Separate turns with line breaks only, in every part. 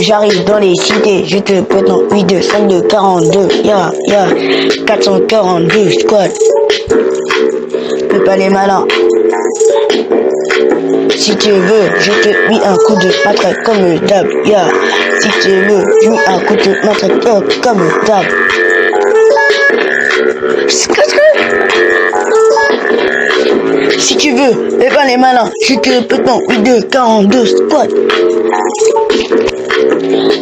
J'arrive dans les cités, je te pète en 8-2, 5-2, 42, 442 squad. Fais pas les malins. Si tu veux, je te mets un coup de matraque comme d'hab, Si tu veux, je mets un coup de matraque comme d'hab. Si tu veux, fais pas les malins, je te pète en 8-2, 42 squad.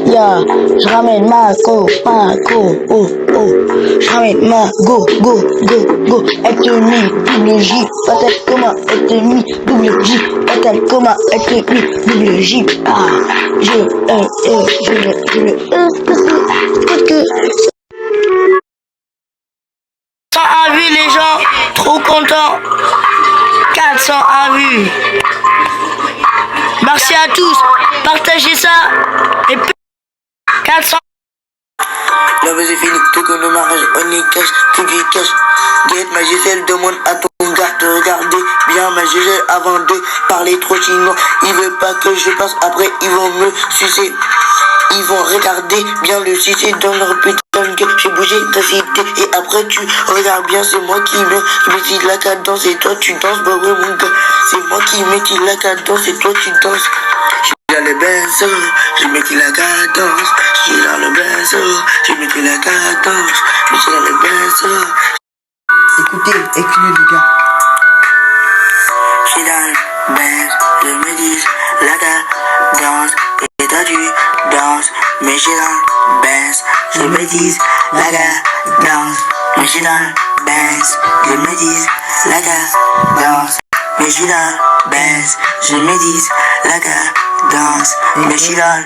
Je ramène ma go, je ramène ma go, elle te mit double J, patate coma, elle te mit double J, patate coma, elle te mit double J, vues les gens, trop contents, 401 vues. Merci à tous, partagez ça et 400.
La base est finie, tout comme le mariage, on y cache, tout du cash. Guette ma Gisèle, demande à ton gars de regarder bien ma Gisèle avant de parler trop chinois. Il veut pas que je passe, après ils vont me sucer. Ils vont regarder bien le succès dans leur putain de gueule. J'ai bougé ta cité et après tu regardes bien, c'est moi qui mets la cadence et toi tu danses, bah ouais mon gars. C'est moi qui mets la cadence et toi tu danses. Dans le benzo, je mets la cadence. Je suis dans le benzo, je mets la cadence. Je suis dans le benzo. Écoutez les gars. Je suis dans le benzo, je me dis la cadence. Et toi tu danses, mais je suis dans le benzo, je me dis la cadence. Mais je suis dans le benzo, je me dis la cadence. Mais je suis dans le benzo, je me dis la cadence. Mais je suis dans le...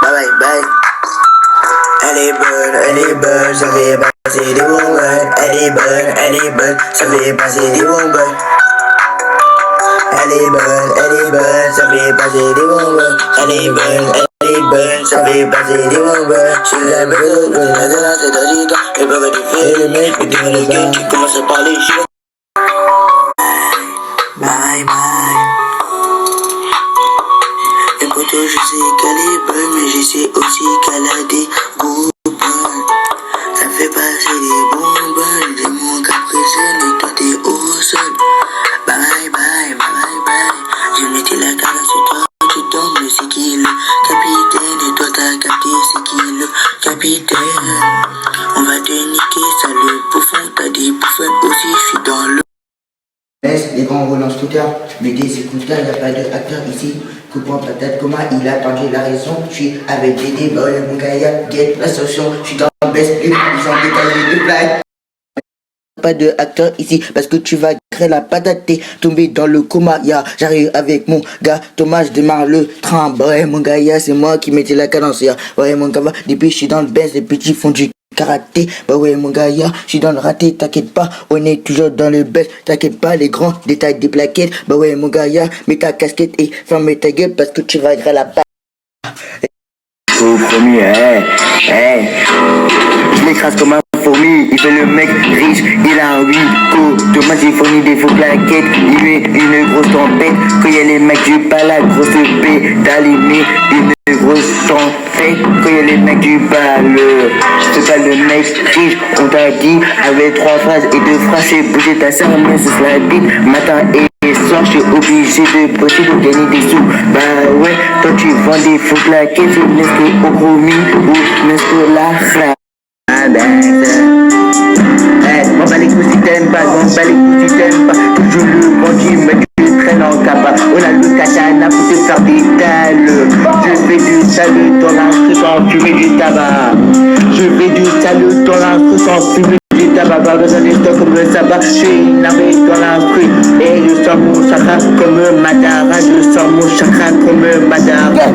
Bye bye. Elle est bonne, ça fait passer des bonbons. Elle est bonne, ça fait passer des bonbons. Elle est bonne, ça fait passer des bonbons. Elle est bonne, ça fait passer des bonbons. Je suis la bonne, c'est dans les gars. Et bah, tu fais le mec, mais t'es le gars, tu commences à parler, je suis bye. Écoute, je sais qu'elle est bonne, mais je sais aussi qu'elle a des goûts bonnes. Ça fait passer des bonbons, des mots capricieux, et toi t'es au sol. Bye. Je mettais la cadence sur toi, tu tombes, mais c'est qui le capitaine? Et toi t'as capté, c'est qui le capitaine? On va te niquer, ça le bouffon, t'as des bouffons aussi, je suis dans le...
Les grands roulent en scooter, mais des écouteurs, y a pas de acteur ici. Coupant patate, comment il a tendu la raison. Je suis avec des débats, mon gars, get la solution. Je suis dans le best, ils ont détaillé des blagues. Pas de acteur ici parce que tu vas créer la patate, t'es tombé dans le coma, j'arrive avec mon gars Thomas, je démarre le train, bah ouais mon gars, c'est moi qui mettais la cadence, ouais mon gars, depuis je suis dans le baisse, les petits font du karaté, bah ouais mon gars, je suis dans le raté, t'inquiète pas, on est toujours dans le baisse, t'inquiète pas, les grands détails des plaquettes, bah ouais mon gars, mets ta casquette et ferme ta gueule parce que tu vas créer la patate.
Au premier, je l'écrase comme un fourmi, il fait le mec riche, il a un 8 coups, Thomas il fournit des faux plaquettes, il met une grosse tempête, quand il y a les mecs du pas la grosse pédale, il met une grosse tempête, quand il y a les mecs du bal, c'est pas le mec riche, on t'a dit, avec 3 phrases et 2 phrases, c'est bouger ta sœur, mais c'est la bite, matin et soir, je suis obligé de bosser pour gagner des sous, bah ouais, toi tu vends des faux plaquettes, n'est-ce que au gros mine, ou n'est-ce que la frappe. M'en bats les coups si t'aimes pas, toujours le bandit, mais tu traînes en capa. On a le katana pour te faire des dalles. Je fais du salut dans l'instru sans fumer du tabac. Je fais du salut dans l'instru sans fumer du tabac. Pas besoin des stocks comme le sabbat. Je suis énervé dans l'instru et je sens mon chakra comme Madara. Je sens mon chakra comme Madara.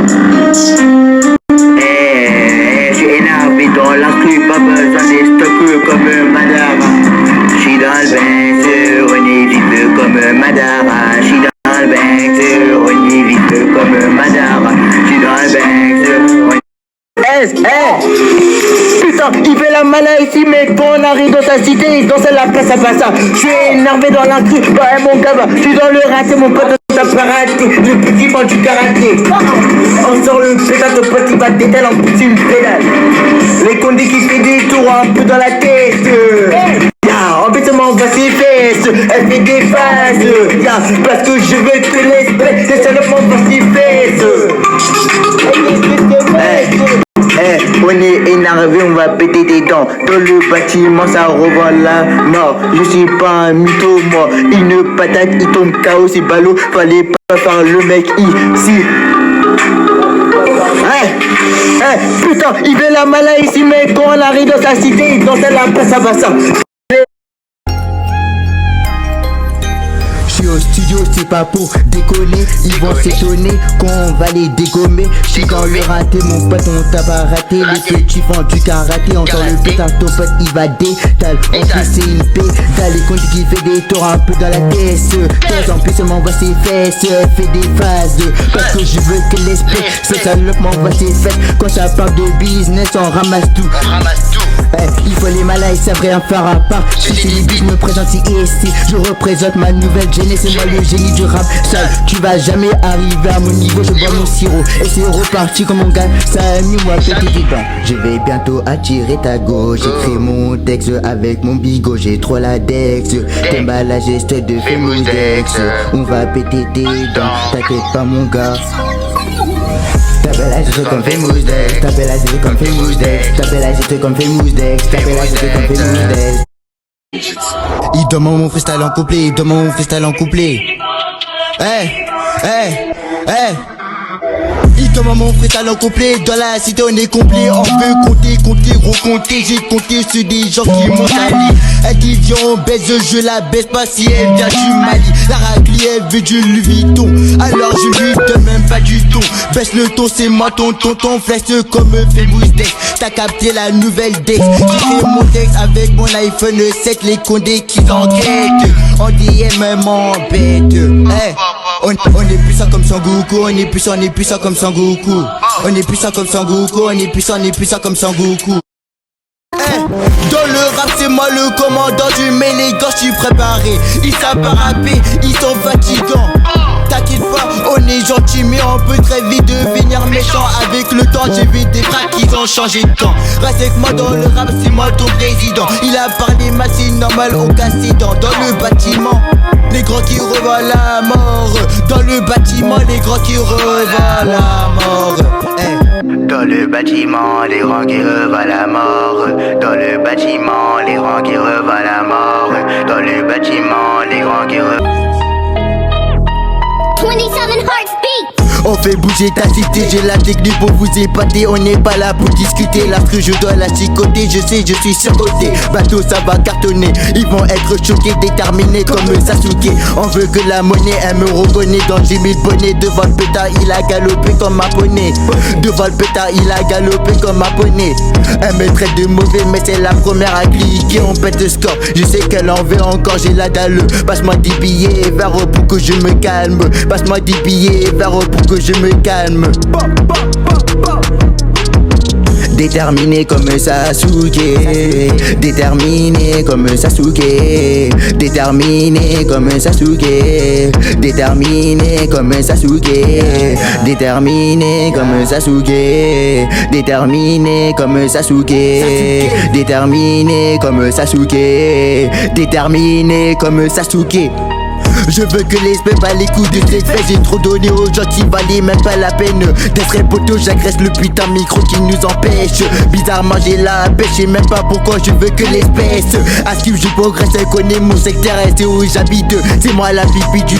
Dans l'instru, pas besoin des stocks comme Madara. J'suis dans le bain, on est vite comme Madara. J'suis dans le bain, on est vite comme Madara. J'suis dans le bain, on est... Putain, il fait la malade ici, mais qu'on a
arrive dans ta cité, dans celle la place à Bassa. Je suis énervé dans l'inclus, ouais mon gars, je suis dans le raté, mon pote, t'as pas raté. Le petit vent du karaté. On sort le pétard, ton pote il va détaler en petit une pédale. Les condés qui fait des tours un peu dans la tête. En fait, on voit ses fesses, elle fait des phases. Parce que je veux que l'esprit, c'est seulement voir ses fesses. On est énervé, on va péter des dents. Dans le bâtiment, ça revend la mort. Je suis pas un mytho, moi. Une patate, il tombe KO, c'est ballot. Fallait pas faire le mec ici. Putain, il fait la mala ici, mais quand on arrive dans sa cité, dans celle la place à Bassa.
Je suis au studio, c'est pas pour déconner. Ils vont s'étonner qu'on va les dégommer. Je suis dans le raté, mon pote, on t'a pas raté. Les petits font du karaté, encore le pétard, ton pote, il va détaler. En plus, c'est une pédale, les comptes qui fait des tours un peu dans la tête. En plus, on m'envoie ses fesses, fait des phases. Parce que je veux que l'esprit, ce salope m'envoie ses fesses. Quand ça parle de business, on ramasse tout. Il faut les malins, ils savent rien faire à part. Je suis les bigs, me présente ici. Je représente ma nouvelle génie, c'est moi le génie du rap. Seul, tu vas jamais arriver à mon niveau. Je bois mon sirop et c'est reparti comme on gagne. Ça a mis moi péter des dents. Je vais bientôt attirer ta gauche. J'écris mon texte avec mon bigot. J'ai trop la dex. T'aimes pas la geste de Famous Dex. On va péter tes dents. T'inquiète pas mon gars. T'appelles la geste comme Famous Dex. T'appelles la geste comme Famous Dex. T'appelles la geste comme Famous Dex. T'appelles la geste comme Famous Dex. Il demande mon freestyle en couplet, il demande mon freestyle en couplet. Il demande mon freestyle en couplet. Dans la cité on est complet. On peut compter, recompter. J'ai compté sur des gens qui m'ont sali. Elle dit viens on baisse, je la baisse pas si elle vient du Mali. La raclie elle veut du Louis Vuitton. Alors je lui donne même pas du ton. Baisse le ton, c'est moi ton flex comme Famous Dex. T'as capté la nouvelle Dex. J'ai fait mon texte avec mon iPhone 7. Les condés qui enquêtent en DM m'embêtent. On est puissant comme Sangoku. On est puissant comme Sangoku. On est puissant comme Sangoku. On est puissant comme Sangoku. Dans le rap c'est moi le commandant du mêlé. Quand je suis préparé, ils savent pas rapper, ils sont fatigants. T'inquiète pas, on est gentil mais on peut très vite devenir méchant. Avec le temps j'ai vu des frères qui ont changé de camp. Reste avec moi dans le rap, c'est moi ton président. Il a parlé mal, c'est normal, on casse les dents. Dans le bâtiment, les grands qui revoient la mort. Dans le bâtiment, les grands qui revoient la mort. Dans le bâtiment, les grands qui revoient la mort. Dans le bâtiment, les grands qui revoient la mort. Dans le bâtiment, les grands qui revoient.
27 Hearts Beat.
On fait bouger ta cité, j'ai la technique pour vous épater. On n'est pas là pour discuter, là que je dois la chicoter. Je sais, je suis surcoté, bateau ça va cartonner. Ils vont être choqués, déterminés comme Sasuke. On veut que la monnaie, elle me reconnaît. Dans Jimmy Bonnet, devant le pétard, il a galopé comme un poney. Devant le pétard, il a galopé comme un poney. Elle me traite de mauvais, mais c'est la première à cliquer. On pète le score, je sais qu'elle en veut encore, j'ai la dalle. Passe-moi des billets vers pour que je me calme. Passe-moi des billets vers pour que je me calme. Déterminé comme Sasuke. Déterminé comme Sasuke. Déterminé comme Sasuke. Déterminé comme Sasuke. Déterminé comme Sasuke. Déterminé comme Sasuke. Déterminé comme Sasuke. Déterminé comme Sasuke. Je veux que l'esprit bat les coups de cette fête. J'ai trop donné aux gens qui valaient même pas la peine d'être poteau. J'agresse le putain micro qui nous empêche. Bizarrement j'ai la pêche, je sais même pas pourquoi je veux que l'espèce. À ce que je progresse, elle connaît mon secteur et c'est où j'habite. C'est moi la pipi du